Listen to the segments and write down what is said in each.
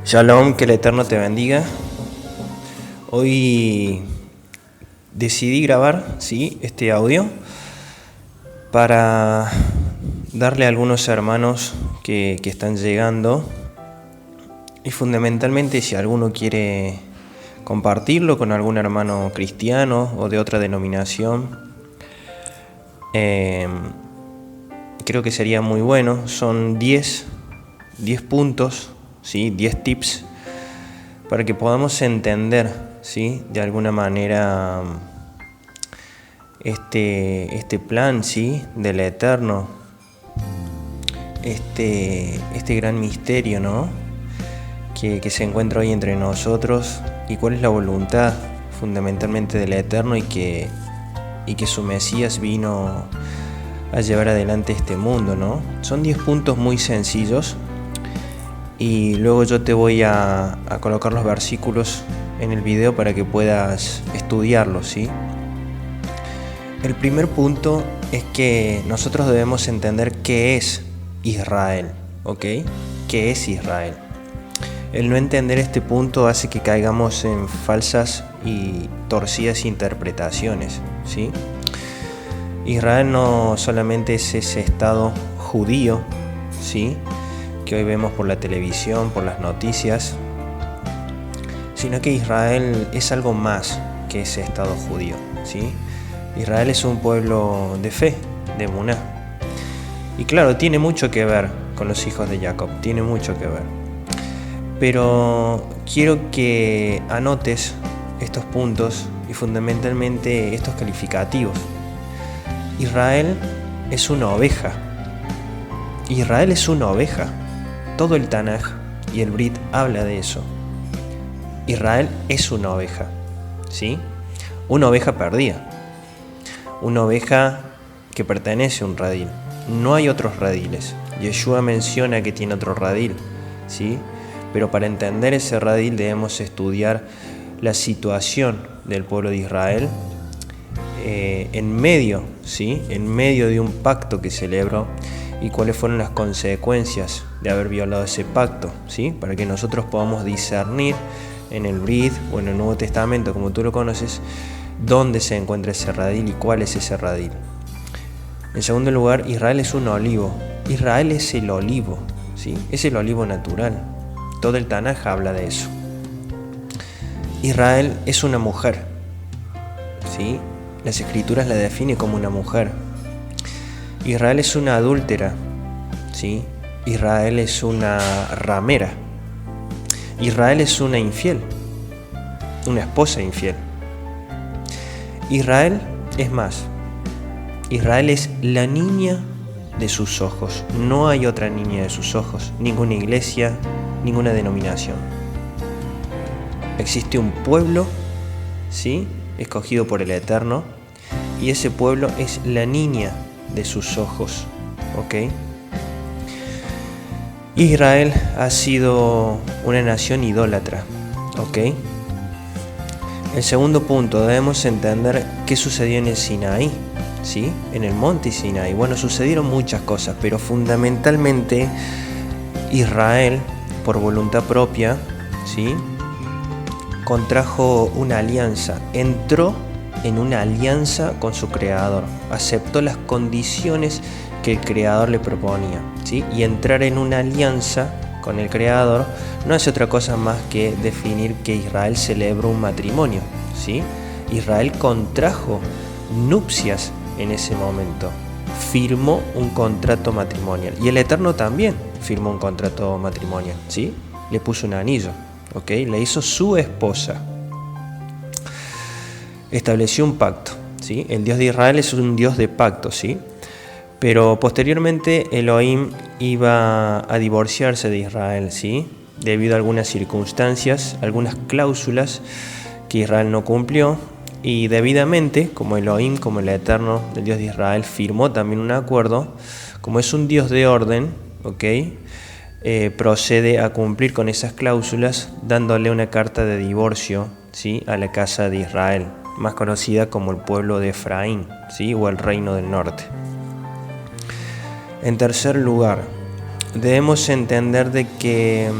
Shalom, que el Eterno te bendiga. Hoy decidí grabar, este audio para darle a algunos hermanos que están llegando, y fundamentalmente si alguno quiere compartirlo con algún hermano cristiano o de otra denominación, creo que sería muy bueno. Son 10 puntos, 10 tips para que podamos entender, de alguna manera este plan, del Eterno, este gran misterio, ¿no? que se encuentra hoy entre nosotros, y cuál es la voluntad fundamentalmente del Eterno, y que su Mesías vino a llevar adelante este mundo, ¿no? Son 10 puntos muy sencillos, y luego yo te voy a colocar los versículos en el video para que puedas estudiarlos, El primer punto es que nosotros debemos entender qué es Israel, ¿ok? ¿Qué es Israel? El no entender este punto hace que caigamos en falsas y torcidas interpretaciones, Israel no solamente es ese estado judío, que hoy vemos por la televisión, por las noticias, sino que Israel es algo más que ese estado judío, Israel es un pueblo de fe, de emuná. Y claro, tiene mucho que ver con los hijos de Jacob, tiene mucho que ver. Pero quiero que anotes estos puntos y fundamentalmente estos calificativos. Israel es una oveja. Israel es una oveja. Todo el Tanaj y el Brit habla de eso. Israel es una oveja, Una oveja perdida. Una oveja que pertenece a un redil. No hay otros rediles. Yeshua menciona que tiene otro redil, Pero para entender ese redil debemos estudiar la situación del pueblo de Israel en medio de un pacto que celebró, y cuáles fueron las consecuencias de haber violado ese pacto, para que nosotros podamos discernir en el Brit o en el Nuevo Testamento, como tú lo conoces, dónde se encuentra ese redil y cuál es ese redil. En segundo lugar, Israel es un olivo. Israel es el olivo, es el olivo natural. Todo el Tanaj habla de eso. Israel es una mujer, Las escrituras la definen como una mujer. Israel es una adúltera, Israel es una ramera. Israel es una infiel, una esposa infiel. Israel es más. Israel es la niña de sus ojos. No hay otra niña de sus ojos, ninguna iglesia, ninguna denominación. Existe un pueblo, escogido por el Eterno, y ese pueblo es la niña de sus ojos, Israel ha sido una nación idólatra, El segundo punto, debemos entender qué sucedió en el Sinaí, en el monte Sinaí. Bueno, sucedieron muchas cosas, pero fundamentalmente Israel, por voluntad propia, contrajo una alianza, entró en una alianza con su Creador, aceptó las condiciones que el Creador le proponía, y entrar en una alianza con el Creador no hace otra cosa más que definir que Israel celebró un matrimonio, Israel contrajo nupcias en ese momento, firmó un contrato matrimonial, y el Eterno también firmó un contrato matrimonial, le puso un anillo, le hizo su esposa, estableció un pacto, El Dios de Israel es un Dios de pacto, pero posteriormente Elohim iba a divorciarse de Israel, debido a algunas circunstancias, algunas cláusulas que Israel no cumplió, y debidamente, como Elohim, como el Eterno, el Dios de Israel, firmó también un acuerdo, como es un Dios de orden, procede a cumplir con esas cláusulas, dándole una carta de divorcio, a la casa de Israel, más conocida como el pueblo de Efraín, o el reino del norte. En tercer lugar, debemos entender de que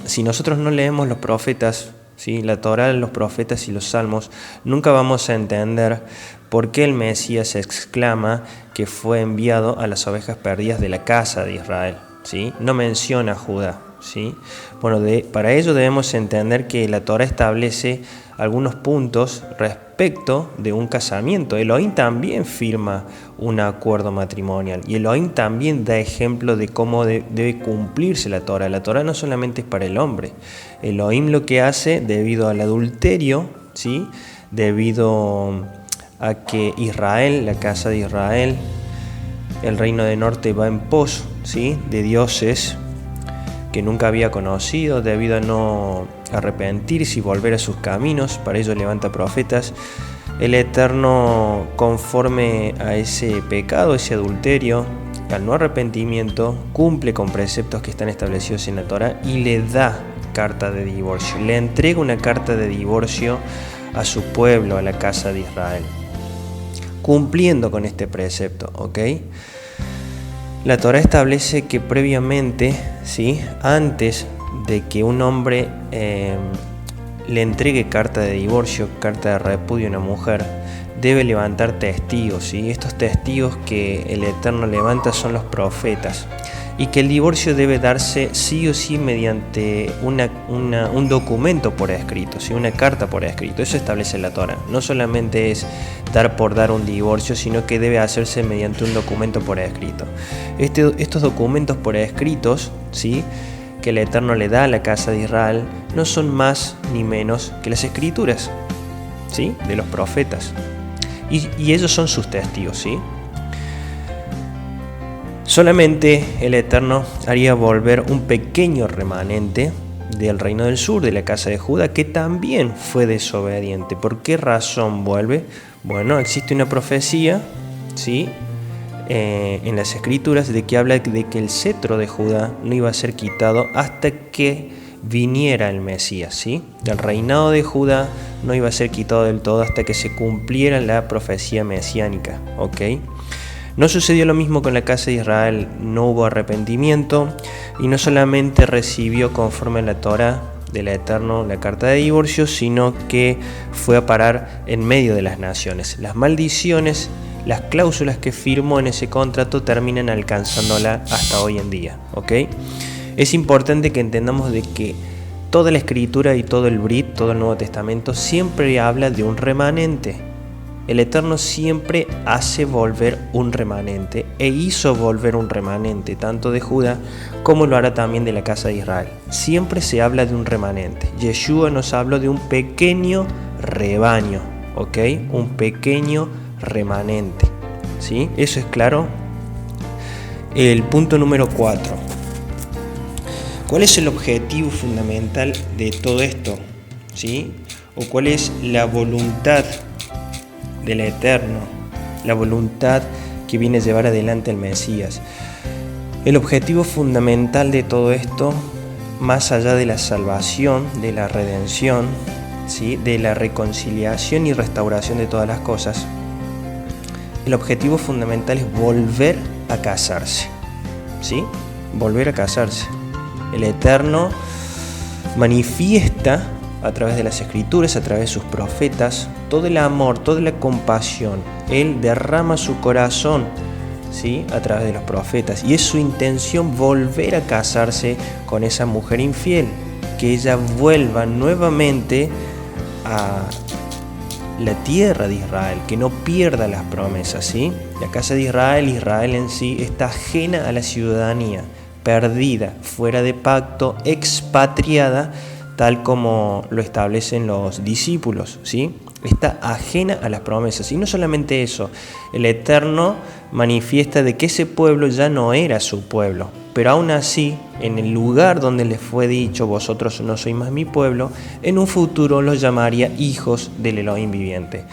si nosotros no leemos los profetas, ¿sí? La Torá, los profetas y los salmos, nunca vamos a entender por qué el Mesías exclama que fue enviado a las ovejas perdidas de la casa de Israel, ¿sí? No menciona a Judá, ¿sí? Bueno, para ello debemos entender que la Torá establece algunos puntos respecto de un casamiento. Elohim también firma un acuerdo matrimonial y Elohim también da ejemplo de cómo debe cumplirse la Torá. La Torá no solamente es para el hombre. Elohim lo que hace debido al adulterio, ¿sí? Debido a que Israel, la casa de Israel, el reino del norte va en pos, ¿sí? De dioses que nunca había conocido, debido a no arrepentirse y volver a sus caminos. Para ello levanta profetas. El Eterno, conforme a ese pecado, ese adulterio, al no arrepentimiento, cumple con preceptos que están establecidos en la Torá y le da carta de divorcio. Le entrega una carta de divorcio a su pueblo, a la casa de Israel, cumpliendo con este precepto, ¿ok? La Torá establece que previamente, ¿sí? Antes de que un hombre le entregue carta de divorcio, carta de repudio a una mujer, debe levantar testigos, ¿sí? Estos testigos que el Eterno levanta son los profetas, y que el divorcio debe darse sí o sí mediante un documento por escrito, ¿sí? Una carta por escrito. Eso establece la Torá. No solamente es dar por dar un divorcio, sino que debe hacerse mediante un documento por escrito. Estos documentos por escritos, ¿sí? Que el Eterno le da a la casa de Israel no son más ni menos que las escrituras, ¿sí? De los profetas. Y ellos son sus testigos, ¿sí? Solamente el Eterno haría volver un pequeño remanente del reino del sur, de la casa de Judá, que también fue desobediente. ¿Por qué razón vuelve? Bueno, existe una profecía, ¿sí? En las escrituras de que habla de que el cetro de Judá no iba a ser quitado hasta que viniera el Mesías, ¿sí? El reinado de Judá no iba a ser quitado del todo hasta que se cumpliera la profecía mesiánica, ¿ok? No sucedió lo mismo con la casa de Israel, no hubo arrepentimiento y no solamente recibió conforme a la Torá del Eterno la carta de divorcio, sino que fue a parar en medio de las naciones. Las maldiciones, las cláusulas que firmó en ese contrato terminan alcanzándola hasta hoy en día, ¿ok? Es importante que entendamos de que toda la escritura y todo el Brit, todo el Nuevo Testamento, siempre habla de un remanente. El Eterno siempre hace volver un remanente e hizo volver un remanente tanto de Judá como lo hará también de la casa de Israel. Siempre se habla de un remanente. Yeshua nos habló de un pequeño rebaño, ¿ok? Un pequeño remanente, ¿sí? Eso es claro. El punto número 4. ¿Cuál es el objetivo fundamental de todo esto? ¿Sí? ¿O cuál es la voluntad del Eterno, la voluntad que viene a llevar adelante el Mesías? El objetivo fundamental de todo esto, más allá de la salvación, de la redención, ¿sí? De la reconciliación y restauración de todas las cosas, el objetivo fundamental es volver a casarse, ¿sí? Volver a casarse. El Eterno manifiesta a través de las escrituras, a través de sus profetas, todo el amor, toda la compasión. Él derrama su corazón, ¿sí? A través de los profetas, y es su intención volver a casarse con esa mujer infiel, que ella vuelva nuevamente a la tierra de Israel, que no pierda las promesas, ¿sí? La casa de Israel, Israel en sí, está ajena a la ciudadanía, perdida, fuera de pacto, expatriada, tal como lo establecen los discípulos, ¿sí? Está ajena a las promesas. Y no solamente eso, el Eterno manifiesta de que ese pueblo ya no era su pueblo, pero aún así, en el lugar donde les fue dicho, vosotros no sois más mi pueblo, en un futuro los llamaría hijos del Elohim viviente.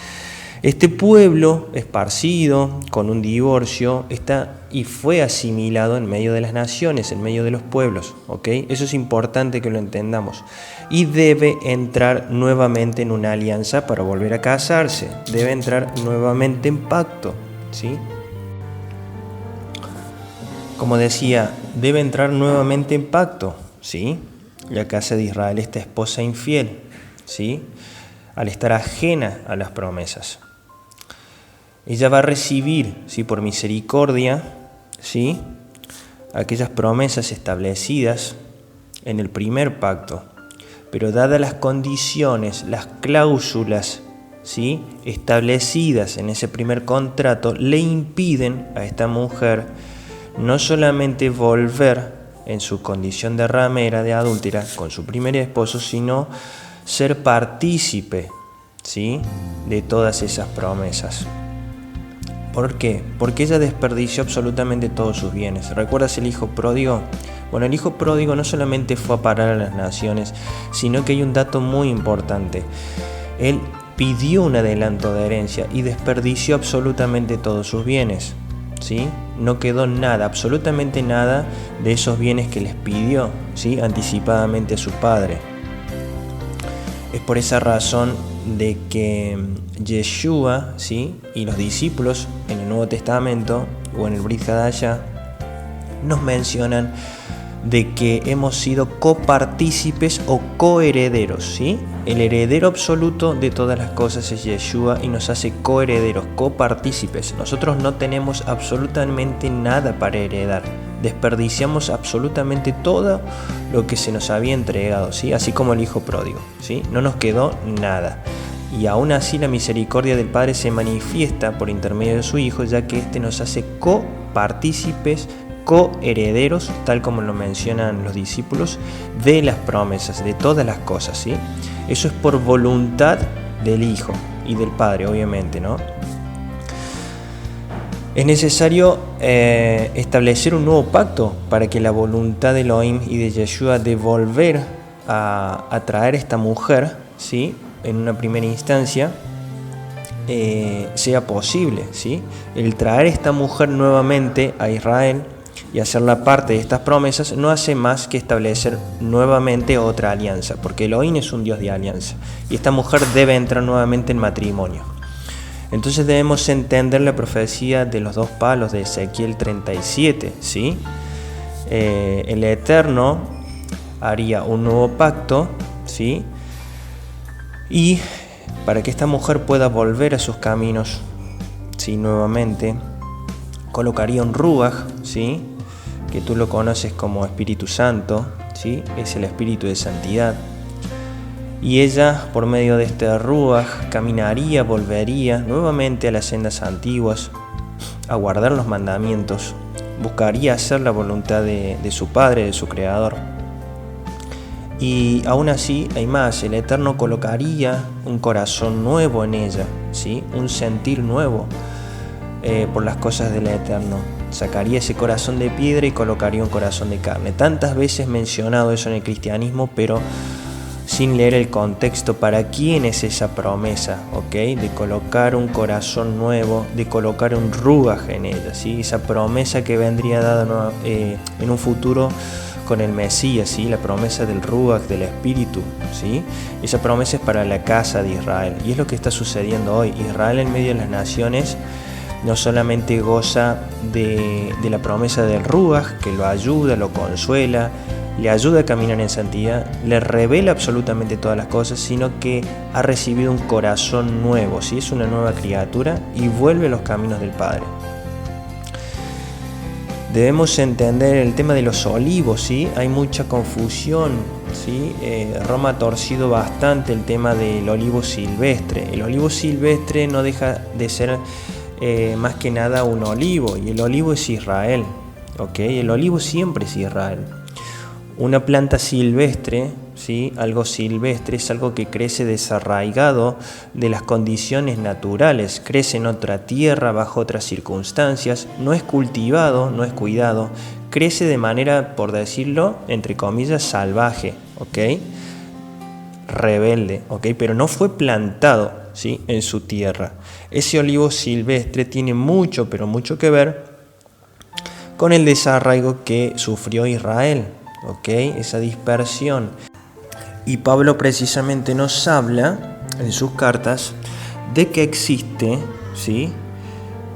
Este pueblo esparcido, con un divorcio, está y fue asimilado en medio de las naciones, en medio de los pueblos, ¿ok? Eso es importante que lo entendamos. Y debe entrar nuevamente en una alianza para volver a casarse. Debe entrar nuevamente en pacto, ¿sí? Como decía, debe entrar nuevamente en pacto, ¿sí? la casa de Israel, esta esposa infiel, ¿sí? Al estar ajena a las promesas. Ella va a recibir, ¿sí?, por misericordia, ¿sí?, aquellas promesas establecidas en el primer pacto, pero dadas las condiciones, las cláusulas, ¿sí?, establecidas en ese primer contrato, le impiden a esta mujer no solamente volver en su condición de ramera, de adúltera, con su primer esposo, sino ser partícipe, ¿sí?, de todas esas promesas. ¿Por qué? Porque ella desperdició absolutamente todos sus bienes. ¿Recuerdas el hijo pródigo? Bueno, el hijo pródigo no solamente fue a parar a las naciones, sino que hay un dato muy importante. Él pidió un adelanto de herencia y desperdició absolutamente todos sus bienes, ¿sí? No quedó nada, absolutamente nada de esos bienes que les pidió, ¿sí?, anticipadamente a su padre. Es por esa razón de que Yeshua, ¿sí?, y los discípulos en el Nuevo Testamento o en el Brit Hadashah nos mencionan de que hemos sido copartícipes o coherederos, ¿sí? El heredero absoluto de todas las cosas es Yeshua y nos hace coherederos, copartícipes. Nosotros no tenemos absolutamente nada para heredar. Desperdiciamos absolutamente todo lo que se nos había entregado, ¿sí?, así como el hijo pródigo, ¿sí? No nos quedó nada. Y aún así la misericordia del Padre se manifiesta por intermedio de su Hijo, ya que éste nos hace copartícipes, coherederos, tal como lo mencionan los discípulos, de las promesas, de todas las cosas, ¿sí? Eso es por voluntad del Hijo y del Padre, obviamente, ¿no? Es necesario establecer un nuevo pacto para que la voluntad de Elohim y de Yeshua de volver a traer a esta mujer, ¿sí?, en una primera instancia, sea posible, ¿sí? El traer a esta mujer nuevamente a Israel y hacerla parte de estas promesas no hace más que establecer nuevamente otra alianza, porque Elohim es un Dios de alianza y esta mujer debe entrar nuevamente en matrimonio. Entonces debemos entender la profecía de los dos palos de Ezequiel 37, ¿sí? El Eterno haría un nuevo pacto, ¿sí?, y para que esta mujer pueda volver a sus caminos, ¿sí?, nuevamente, colocaría un Ruach, ¿sí?, que tú lo conoces como Espíritu Santo, ¿sí?, es el Espíritu de Santidad. Y ella, por medio de este Ruach, caminaría, volvería nuevamente a las sendas antiguas, a guardar los mandamientos, buscaría hacer la voluntad de su Padre, de su Creador. Y aún así hay más, el Eterno colocaría un corazón nuevo en ella, ¿sí?, un sentir nuevo por las cosas del Eterno. Sacaría ese corazón de piedra y colocaría un corazón de carne. Tantas veces mencionado eso en el cristianismo, pero sin leer el contexto para quién es esa promesa, ¿ok? De colocar un corazón nuevo, de colocar un Ruach en ella, ¿sí? Esa promesa que vendría dada en un futuro con el Mesías, ¿sí?, la promesa del Ruach, del Espíritu, ¿sí? Esa promesa es para la casa de Israel y es lo que está sucediendo hoy. Israel en medio de las naciones no solamente goza de la promesa del Ruach, que lo ayuda, lo consuela, le ayuda a caminar en santidad, le revela absolutamente todas las cosas, sino que ha recibido un corazón nuevo, ¿sí? Es una nueva criatura y vuelve a los caminos del Padre. Debemos entender el tema de los olivos, ¿sí? Hay mucha confusión, ¿sí? Roma ha torcido bastante el tema del olivo silvestre. El olivo silvestre no deja de ser más que nada un olivo, y el olivo es Israel, ¿ok? El olivo siempre es Israel. Una planta silvestre, ¿sí?, algo silvestre, es algo que crece desarraigado de las condiciones naturales, crece en otra tierra, bajo otras circunstancias, no es cultivado, no es cuidado, crece de manera, por decirlo, entre comillas, salvaje, ¿ok? Rebelde, ¿ok? Pero no fue plantado, ¿sí?, en su tierra. Ese olivo silvestre tiene mucho, pero mucho que ver con el desarraigo que sufrió Israel, ¿ok? Esa dispersión. Y Pablo precisamente nos habla en sus cartas de que existe, ¿sí?,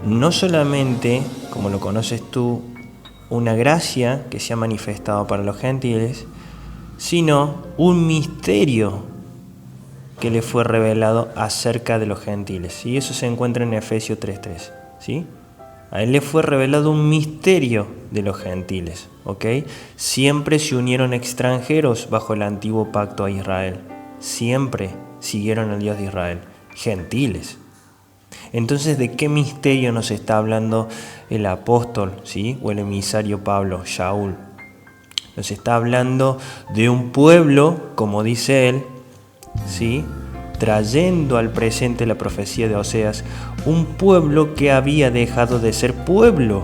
no solamente, como lo conoces tú, una gracia que se ha manifestado para los gentiles, sino un misterio que le fue revelado acerca de los gentiles. Y eso se encuentra en Efesios 3:3. ¿Sí? A él le fue revelado un misterio de los gentiles. ¿Ok? Siempre se unieron extranjeros bajo el antiguo pacto a Israel. Siempre siguieron al Dios de Israel. Gentiles. Entonces, ¿de qué misterio nos está hablando el apóstol, ¿sí? O el emisario Pablo, Shaul? Nos está hablando de un pueblo, como dice él, ¿sí? Trayendo al presente la profecía de Oseas, un pueblo que había dejado de ser pueblo.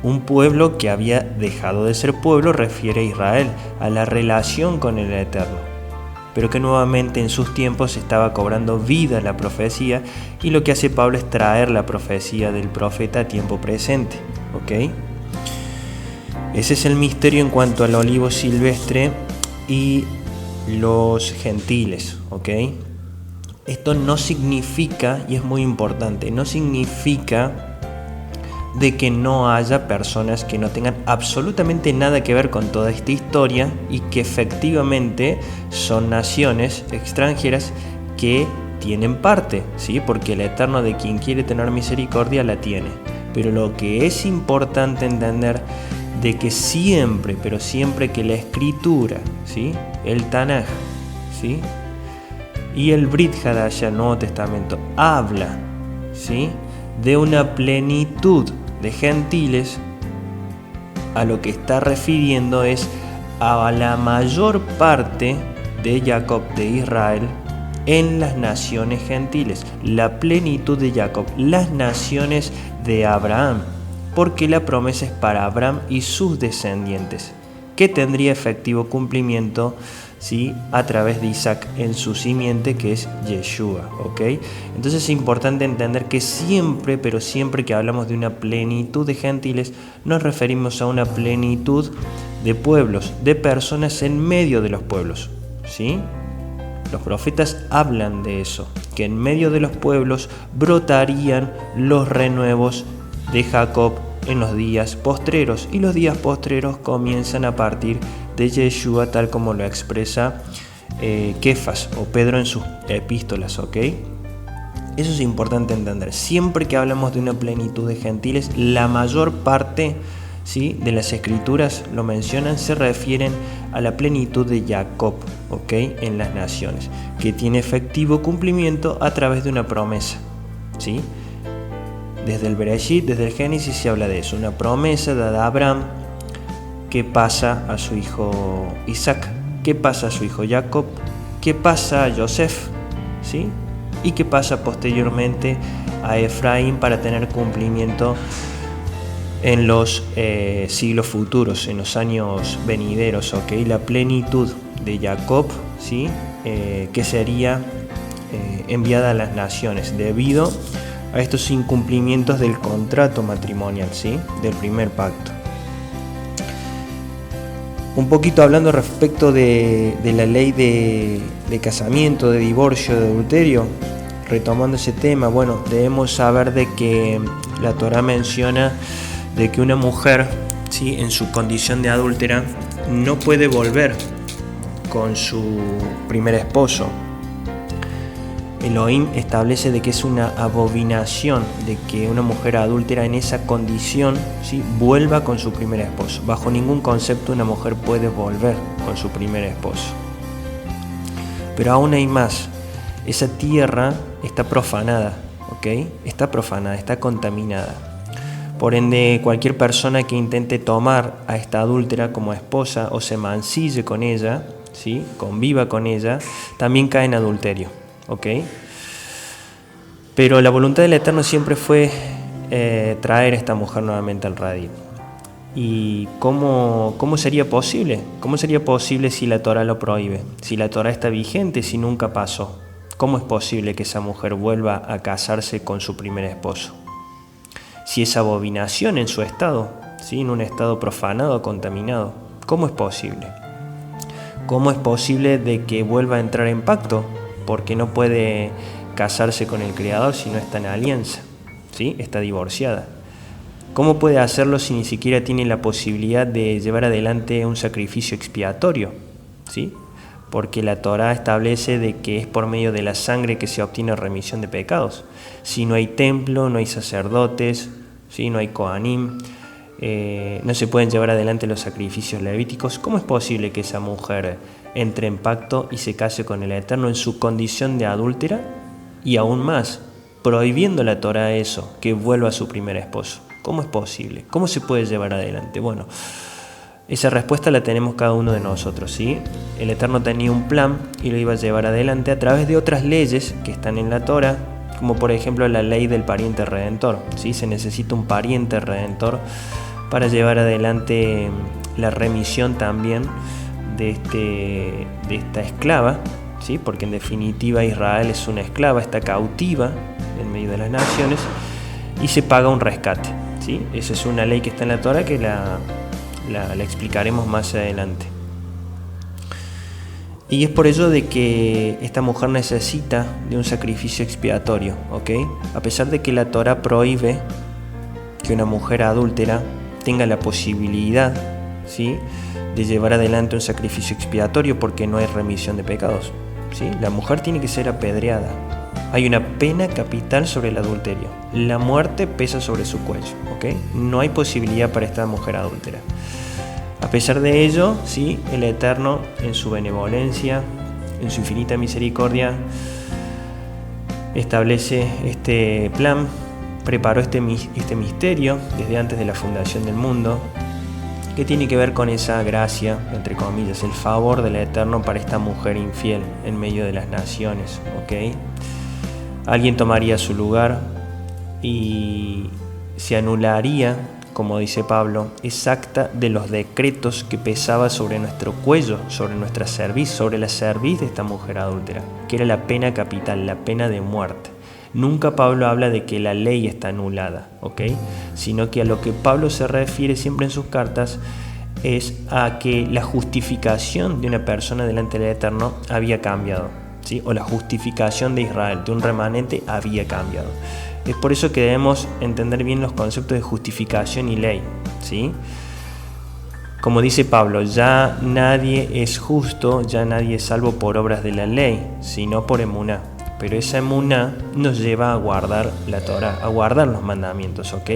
Un pueblo que había dejado de ser pueblo refiere a Israel, a la relación con el Eterno, pero que nuevamente en sus tiempos estaba cobrando vida la profecía, y lo que hace Pablo es traer la profecía del profeta a tiempo presente. ¿Ok? Ese es el misterio en cuanto al olivo silvestre y los gentiles. ¿Ok? Esto no significa, y es muy importante, no significa de que no haya personas que no tengan absolutamente nada que ver con toda esta historia y que efectivamente son naciones extranjeras que tienen parte, ¿sí? Porque el Eterno, de quien quiere tener misericordia, la tiene. Pero lo que es importante entender de que siempre, pero siempre que la Escritura, ¿sí? El Tanaj, ¿sí? Y el Brit Hadashah, el Nuevo Testamento, habla, ¿sí? De una plenitud de gentiles, a lo que está refiriendo es a la mayor parte de Jacob, de Israel, en las naciones gentiles, la plenitud de Jacob, las naciones de Abraham, porque la promesa es para Abraham y sus descendientes, que tendría efectivo cumplimiento, ¿sí? A través de Isaac en su simiente, que es Yeshua. ¿Ok? Entonces es importante entender que siempre, pero siempre que hablamos de una plenitud de gentiles, nos referimos a una plenitud de pueblos, de personas en medio de los pueblos. ¿Sí? Los profetas hablan de eso, que en medio de los pueblos brotarían los renuevos de Jacob en los días postreros, y los días postreros comienzan a partir de Yeshua, tal como lo expresa Kefas o Pedro en sus epístolas. ¿Ok? Eso es importante entender. Siempre que hablamos de una plenitud de gentiles, la mayor parte, ¿sí?, de las escrituras lo mencionan, se refieren a la plenitud de Jacob, ¿ok?, en las naciones, que tiene efectivo cumplimiento a través de una promesa, ¿sí? Desde el Bereshit, desde el Génesis, se habla de eso, una promesa dada a Abraham que pasa a su hijo Isaac, que pasa a su hijo Jacob, que pasa a Joseph, ¿sí?, y que pasa posteriormente a Efraín para tener cumplimiento en los siglos futuros, en los años venideros. ¿Ok? La plenitud de Jacob, ¿sí?, que sería enviada a las naciones debido a estos incumplimientos del contrato matrimonial, ¿sí?, del primer pacto. Un poquito hablando respecto de la ley de casamiento, de divorcio, de adulterio, retomando ese tema, bueno, debemos saber de que la Torá menciona de que una mujer, ¿sí?, en su condición de adúltera, no puede volver con su primer esposo. Elohim establece de que es una abominación de que una mujer adúltera en esa condición, ¿sí?, vuelva con su primer esposo. Bajo ningún concepto una mujer puede volver con su primer esposo. Pero aún hay más. Esa tierra está profanada, ¿ok? Está profanada, está contaminada. Por ende, cualquier persona que intente tomar a esta adúltera como esposa o se mancille con ella, ¿sí?, conviva con ella, también cae en adulterio. ¿Ok? Pero la voluntad del Eterno siempre fue traer a esta mujer nuevamente al redil. ¿Y cómo sería posible? ¿Cómo sería posible si la Torá lo prohíbe? Si la Torá está vigente, si nunca pasó, ¿cómo es posible que esa mujer vuelva a casarse con su primer esposo? Si es abominación en su estado, ¿sí?, en un estado profanado, contaminado, ¿cómo es posible? ¿Cómo es posible de que vuelva a entrar en pacto? Porque no puede casarse con el Creador si no está en alianza, ¿sí?, está divorciada. ¿Cómo puede hacerlo si ni siquiera tiene la posibilidad de llevar adelante un sacrificio expiatorio? ¿Sí? Porque la Torá establece de que es por medio de la sangre que se obtiene remisión de pecados. Si no hay templo, no hay sacerdotes, ¿sí? No hay Kohanim, no se pueden llevar adelante los sacrificios levíticos. ¿Cómo es posible que esa mujer entre en pacto y se case con el Eterno en su condición de adúltera? Y aún más, prohibiendo la Torá eso, que vuelva a su primer esposo. ¿Cómo es posible? ¿Cómo se puede llevar adelante? Bueno, esa respuesta la tenemos cada uno de nosotros, ¿sí? El Eterno tenía un plan y lo iba a llevar adelante a través de otras leyes que están en la Torá, como por ejemplo la ley del pariente redentor, ¿sí? Se necesita un pariente redentor para llevar adelante la remisión también de esta esclava, ¿sí? Porque en definitiva Israel es una esclava, está cautiva en medio de las naciones y se paga un rescate, ¿sí? Esa es una ley que está en la Torá que la explicaremos más adelante. Y es por ello de que esta mujer necesita de un sacrificio expiatorio, ¿ok? A pesar de que la Torá prohíbe que una mujer adúltera tenga la posibilidad, ¿sí?, de llevar adelante un sacrificio expiatorio porque no hay remisión de pecados, ¿sí? La mujer tiene que ser apedreada. Hay una pena capital sobre el adulterio. La muerte pesa sobre su cuello, ¿ok? No hay posibilidad para esta mujer adúltera. A pesar de ello, sí, el Eterno, en su benevolencia, en su infinita misericordia, establece este plan, preparó este misterio desde antes de la fundación del mundo, que tiene que ver con esa gracia, entre comillas, el favor del Eterno para esta mujer infiel en medio de las naciones, ¿ok? Alguien tomaría su lugar y se anularía, como dice Pablo, esa acta de los decretos que pesaba sobre nuestro cuello, sobre nuestra cerviz, sobre la cerviz de esta mujer adúltera, que era la pena capital, la pena de muerte. Nunca Pablo habla de que la ley está anulada, ¿ok? Sino que a lo que Pablo se refiere siempre en sus cartas es a que la justificación de una persona delante del Eterno había cambiado, ¿sí? O la justificación de Israel, de un remanente, había cambiado. Es por eso que debemos entender bien los conceptos de justificación y ley, ¿sí? Como dice Pablo, ya nadie es justo, ya nadie es salvo por obras de la ley, sino por emuná. Pero esa emuná nos lleva a guardar la Torá, a guardar los mandamientos, ¿ok?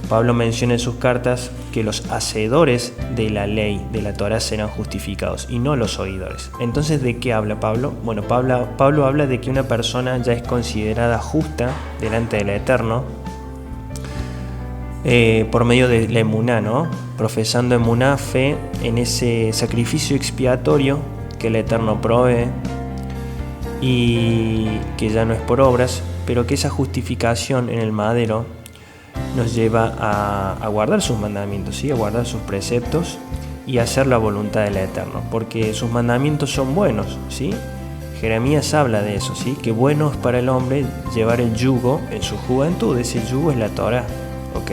Pablo menciona en sus cartas que los hacedores de la ley, de la Torá, serán justificados y no los oidores. Entonces, ¿de qué habla Pablo? Bueno, Pablo habla de que una persona ya es considerada justa delante del Eterno por medio de la emuná, ¿no? Profesando emuná, fe en ese sacrificio expiatorio que el Eterno provee y que ya no es por obras, pero que esa justificación en el madero nos lleva a guardar sus mandamientos, ¿sí? A guardar sus preceptos y a hacer la voluntad del Eterno, porque sus mandamientos son buenos, ¿sí? Jeremías habla de eso, ¿sí? Que bueno es para el hombre llevar el yugo en su juventud. Ese yugo es la Torá, ¿ok?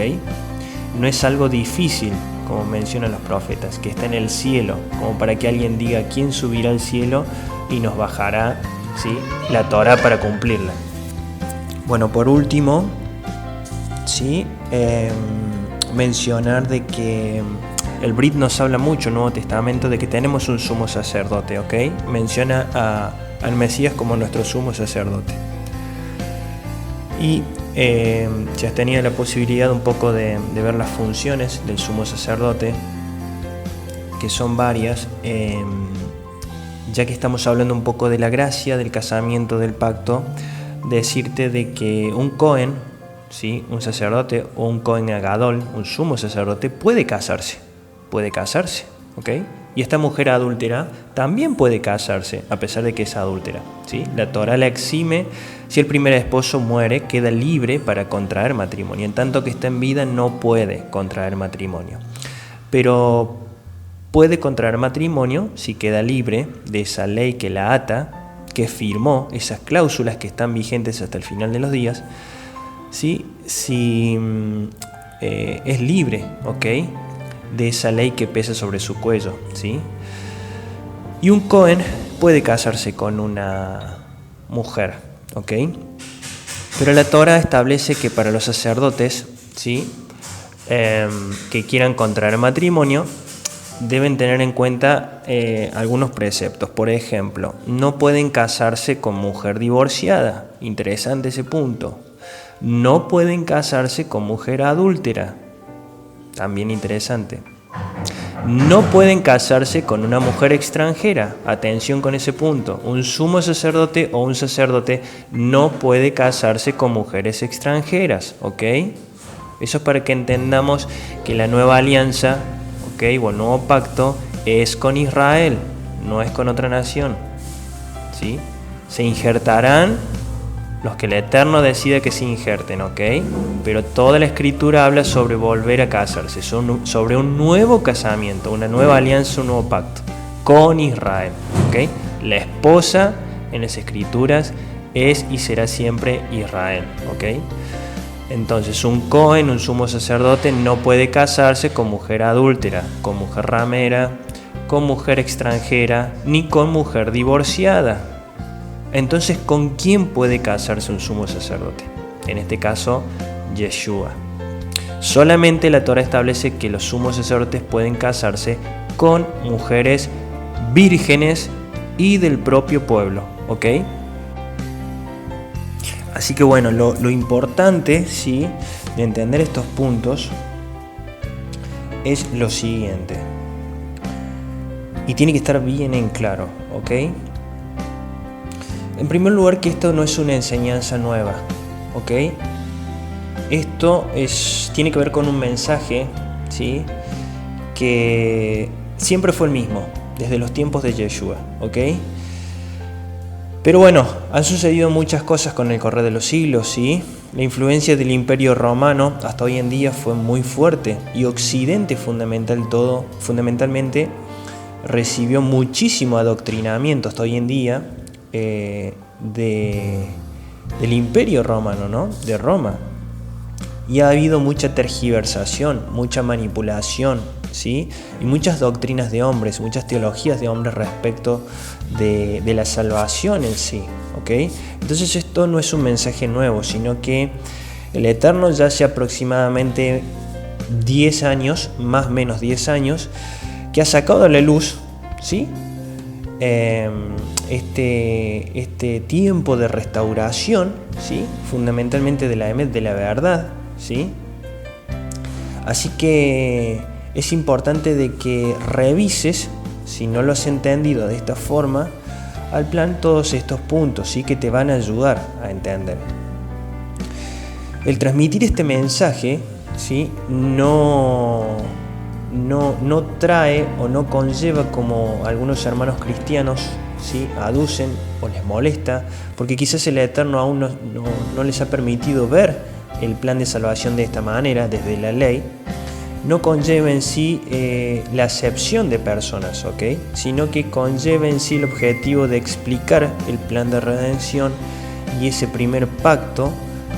No es algo difícil, como mencionan los profetas, que está en el cielo, como para que alguien diga quién subirá al cielo y nos bajará, ¿sí?, la Torá para cumplirla. Bueno, por último, sí, mencionar de que el Brit nos habla mucho, el Nuevo Testamento, de que tenemos un sumo sacerdote, ¿ok? Menciona al Mesías como nuestro sumo sacerdote. Y si has tenido la posibilidad un poco de ver las funciones del sumo sacerdote, que son varias, ya que estamos hablando un poco de la gracia, del casamiento, del pacto, decirte de que un Cohen, ¿sí?, un sacerdote o un Cohen Agadol, un sumo sacerdote, puede casarse, ¿ok? Y esta mujer adúltera también puede casarse, a pesar de que es adúltera, ¿sí? La Torá la exime. Si el primer esposo muere, queda libre para contraer matrimonio. En tanto que está en vida, no puede contraer matrimonio. Pero puede contraer matrimonio si queda libre de esa ley que la ata, que firmó, esas cláusulas que están vigentes hasta el final de los días, ¿sí? Si es libre, ¿ok?, de esa ley que pesa sobre su cuello, ¿sí? Y un Cohen puede casarse con una mujer, ¿ok? Pero la Torá establece que para los sacerdotes, ¿sí? Que quieran contraer matrimonio, deben tener en cuenta algunos preceptos. Por ejemplo, no pueden casarse con mujer divorciada. Interesante ese punto. No pueden casarse con mujer adúltera. También interesante. No pueden casarse con una mujer extranjera. Atención con ese punto. Un sumo sacerdote o un sacerdote no puede casarse con mujeres extranjeras. ¿Ok? Eso es para que entendamos que la nueva alianza, ¿ok? O el nuevo pacto es con Israel, no es con otra nación. ¿Sí? Se injertarán los que el Eterno decida que se injerten, ¿ok? Pero toda la Escritura habla sobre volver a casarse, sobre un nuevo casamiento, una nueva alianza, un nuevo pacto con Israel, ¿ok? La esposa en las Escrituras es y será siempre Israel, ¿ok? Entonces un Cohen, un sumo sacerdote, no puede casarse con mujer adúltera, con mujer ramera, con mujer extranjera, ni con mujer divorciada. Entonces, ¿con quién puede casarse un sumo sacerdote? En este caso, Yeshua. Solamente la Torá establece que los sumos sacerdotes pueden casarse con mujeres vírgenes y del propio pueblo, ¿ok? Así que bueno, lo importante, ¿sí?, de entender estos puntos es lo siguiente. Y tiene que estar bien en claro, ¿ok? En primer lugar, que esto no es una enseñanza nueva, ¿ok? Esto tiene que ver con un mensaje, ¿sí?, que siempre fue el mismo, desde los tiempos de Yeshua, ¿ok? Pero bueno, han sucedido muchas cosas con el correr de los siglos, ¿sí? La influencia del Imperio Romano hasta hoy en día fue muy fuerte y Occidente fundamentalmente recibió muchísimo adoctrinamiento hasta hoy en día del Imperio Romano, ¿no? De Roma. Y ha habido mucha tergiversación, mucha manipulación, ¿sí? Y muchas doctrinas de hombres, muchas teologías de hombres respecto de la salvación en sí, ¿ok? Entonces esto no es un mensaje nuevo, sino que el Eterno ya hace aproximadamente 10 años, más o menos 10 años, que ha sacado a la luz, ¿sí?, este tiempo de restauración, ¿sí?, fundamentalmente de la verdad, ¿sí? Así que es importante de que revises, si no lo has entendido de esta forma, al plan todos estos puntos, ¿sí?, que te van a ayudar a entender. El transmitir este mensaje, ¿sí?, no trae o no conlleva, como algunos hermanos cristianos, ¿sí?, aducen o les molesta, porque quizás el Eterno aún no les ha permitido ver el plan de salvación de esta manera, desde la ley. No conlleva en sí la acepción de personas, ¿ok?, sino que conlleva en sí el objetivo de explicar el plan de redención y ese primer pacto,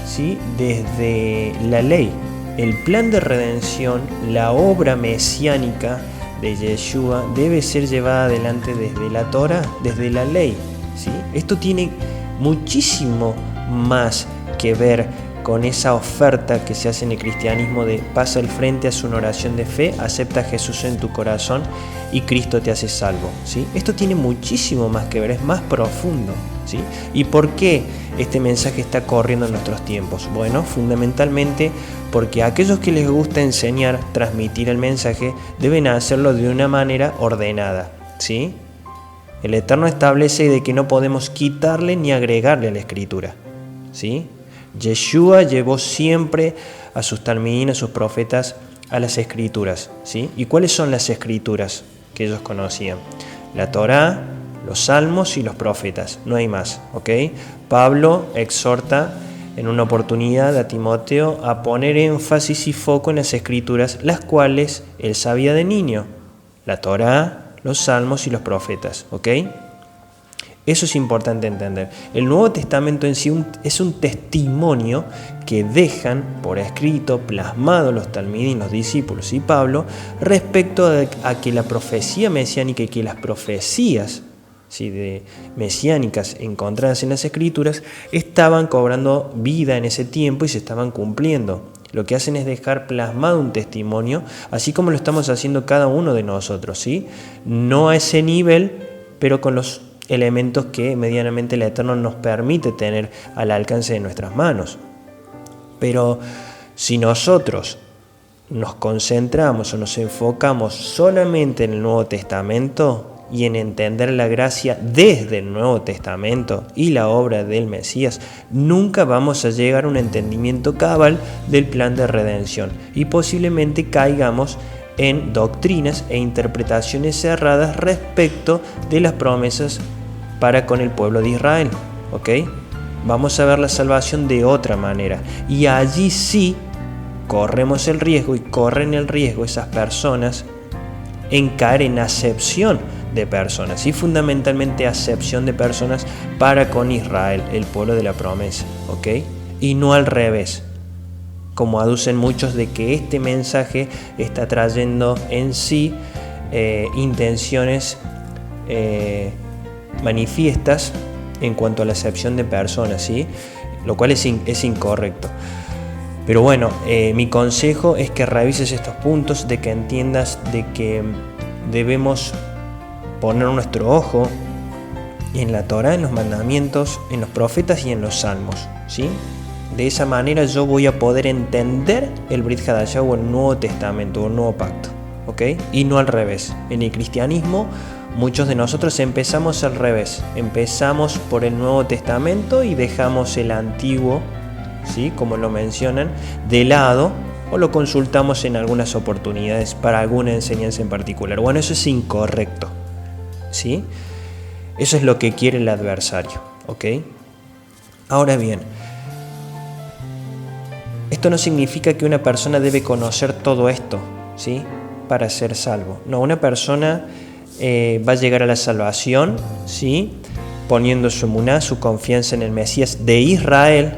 ¿sí?, desde la ley. El plan de redención, la obra mesiánica de Yeshua debe ser llevada adelante desde la Torá, desde la ley, ¿sí? Esto tiene muchísimo más que ver con esa oferta que se hace en el cristianismo de pasa al frente, haz una oración de fe, acepta a Jesús en tu corazón y Cristo te hace salvo, ¿sí? Esto tiene muchísimo más que ver, es más profundo, ¿sí? ¿Y por qué este mensaje está corriendo en nuestros tiempos? Bueno, fundamentalmente porque aquellos que les gusta enseñar, transmitir el mensaje, deben hacerlo de una manera ordenada, ¿sí? El Eterno establece de que no podemos quitarle ni agregarle a la Escritura, ¿sí? Yeshua llevó siempre a sus talmidim, a sus profetas, a las Escrituras, ¿sí? ¿Y cuáles son las Escrituras que ellos conocían? La Torá, los Salmos y los profetas, no hay más, ¿ok? Pablo exhorta en una oportunidad a Timoteo a poner énfasis y foco en las Escrituras, las cuales él sabía de niño: la Torá, los Salmos y los profetas, ¿ok? Eso es importante entender. El Nuevo Testamento en sí es un testimonio que dejan por escrito, plasmado los talmidim, los discípulos y Pablo, respecto a que la profecía mesiánica y que las profecías ¿sí?, mesiánicas encontradas en las Escrituras, estaban cobrando vida en ese tiempo y se estaban cumpliendo. Lo que hacen es dejar plasmado un testimonio, así como lo estamos haciendo cada uno de nosotros, ¿sí? No a ese nivel, pero con los elementos que medianamente el Eterno nos permite tener al alcance de nuestras manos. Pero si nosotros nos concentramos o nos enfocamos solamente en el Nuevo Testamento y en entender la gracia desde el Nuevo Testamento y la obra del Mesías, nunca vamos a llegar a un entendimiento cabal del plan de redención y posiblemente caigamos en doctrinas e interpretaciones cerradas respecto de las promesas para con el pueblo de Israel, ¿ok? Vamos a ver la salvación de otra manera y allí sí corremos el riesgo y corren el riesgo esas personas en caer en acepción de personas y fundamentalmente acepción de personas para con Israel, el pueblo de la promesa, ¿ok? Y no al revés, como aducen muchos de que este mensaje está trayendo en sí intenciones manifiestas en cuanto a la acepción de personas, ¿sí? Lo cual es incorrecto. Pero bueno, mi consejo es que revises estos puntos, de que entiendas de que debemos poner nuestro ojo en la Torá, en los mandamientos, en los profetas y en los salmos, ¿sí? De esa manera yo voy a poder entender el Brit Hadashah o el Nuevo Testamento o el Nuevo Pacto, ¿ok? Y no al revés. En el cristianismo muchos de nosotros empezamos al revés. Empezamos por el Nuevo Testamento y dejamos el Antiguo, ¿sí?, como lo mencionan, de lado, o lo consultamos en algunas oportunidades para alguna enseñanza en particular. Bueno, eso es incorrecto, ¿sí? Eso es lo que quiere el adversario, ¿ok? Ahora bien, esto no significa que una persona debe conocer todo esto, ¿sí?, para ser salvo. No, una persona va a llegar a la salvación, ¿sí?, poniendo su emuná, su confianza en el Mesías de Israel,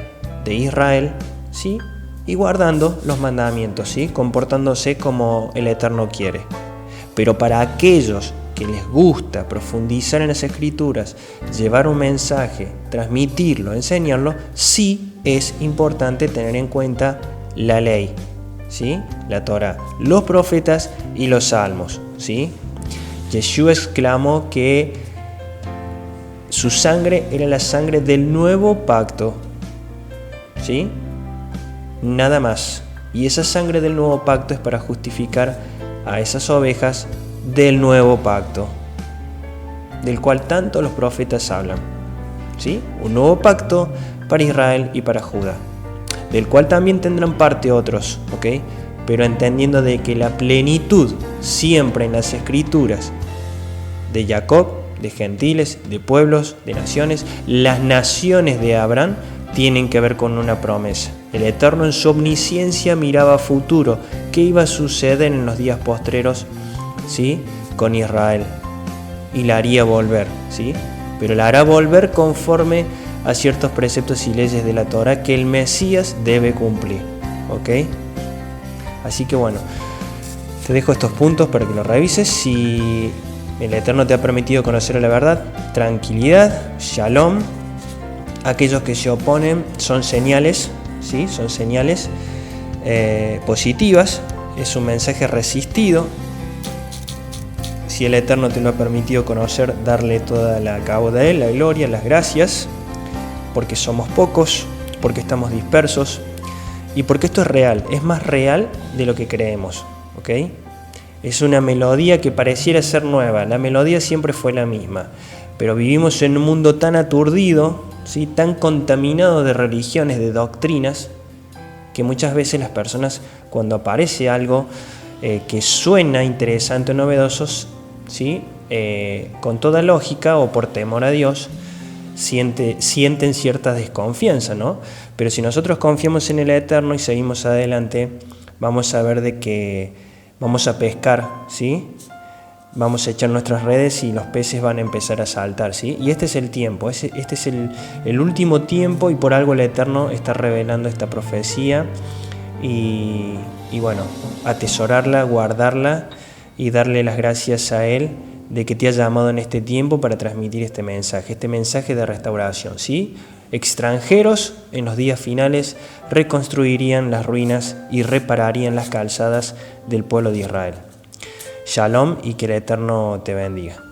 ¿sí?, y guardando los mandamientos, ¿sí?, comportándose como el Eterno quiere. Pero para aquellos que les gusta profundizar en las Escrituras, llevar un mensaje, transmitirlo, enseñarlo, sí es importante tener en cuenta la ley, ¿sí?, la Torá, los profetas y los salmos, ¿sí? Yeshua exclamó que su sangre era la sangre del nuevo pacto, ¿sí? Nada más. Y esa sangre del nuevo pacto es para justificar a esas ovejas del nuevo pacto, del cual tanto los profetas hablan, ¿sí? Un nuevo pacto para Israel y para Judá, del cual también tendrán parte otros, ¿ok? Pero entendiendo de que la plenitud siempre en las Escrituras de Jacob, de gentiles, de pueblos, de naciones, las naciones de Abraham tienen que ver con una promesa. El Eterno en su omnisciencia miraba a futuro, qué iba a suceder en los días postreros, ¿sí?, con Israel, y la haría volver, ¿sí?, pero la hará volver conforme a ciertos preceptos y leyes de la Torá que el Mesías debe cumplir, ¿ok? Así que bueno, te dejo estos puntos para que los revises. Si el Eterno te ha permitido conocer la verdad, tranquilidad, shalom. Aquellos que se oponen son señales, ¿sí?, son señales positivas. Es un mensaje resistido. Si el Eterno te lo ha permitido conocer, darle toda la cauda de él, la gloria, las gracias, porque somos pocos, porque estamos dispersos y porque esto es real, es más real de lo que creemos, ¿ok? Es una melodía que pareciera ser nueva, la melodía siempre fue la misma, pero vivimos en un mundo tan aturdido, ¿sí?, tan contaminado de religiones, de doctrinas, que muchas veces las personas, cuando aparece algo que suena interesante o novedoso, ¿sí?, con toda lógica o por temor a Dios, sienten cierta desconfianza, ¿no? Pero si nosotros confiamos en el Eterno y seguimos adelante, vamos a ver de que vamos a pescar, ¿sí? Vamos a echar nuestras redes y los peces van a empezar a saltar, ¿sí? Y este es el tiempo, este es el último tiempo, y por algo el Eterno está revelando esta profecía y bueno, atesorarla, guardarla y darle las gracias a Él de que te ha llamado en este tiempo para transmitir este mensaje de restauración, ¿sí? Extranjeros en los días finales reconstruirían las ruinas y repararían las calzadas del pueblo de Israel. Shalom y que el Eterno te bendiga.